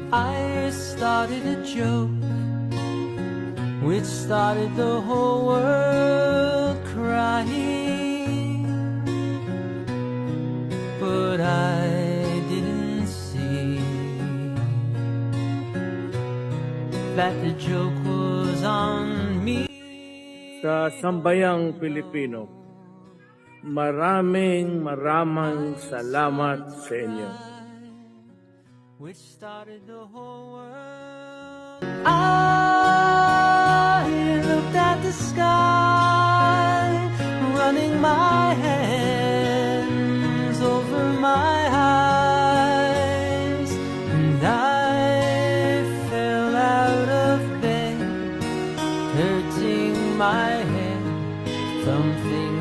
I started a joke which started the whole world crying, but I didn't see that the joke was on me. Sa sambayang Pilipino, maraming salamat sa inyo. Which started the whole world. I looked at the sky, running my hand